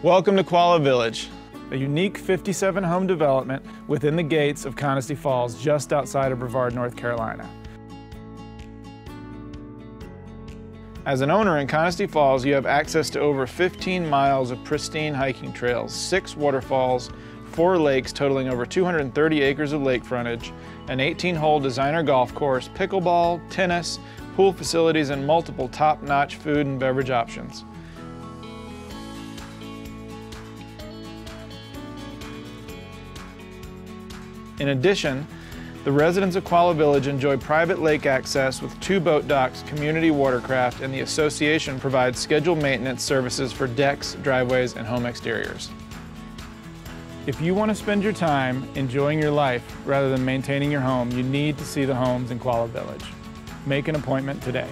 Welcome to Qualla Village, a unique 57-home development within the gates of Connestee Falls, just outside of Brevard, North Carolina. As an owner in Connestee Falls, you have access to over 15 miles of pristine hiking trails, 6 waterfalls, 4 lakes totaling over 230 acres of lake frontage, an 18-hole designer golf course, pickleball, tennis, pool facilities, and multiple top-notch food and beverage options. In addition, the residents of Qualla Village enjoy private lake access with 2 boat docks, community watercraft, and the association provides scheduled maintenance services for decks, driveways, and home exteriors. If you want to spend your time enjoying your life rather than maintaining your home, you need to see the homes in Qualla Village. Make an appointment today.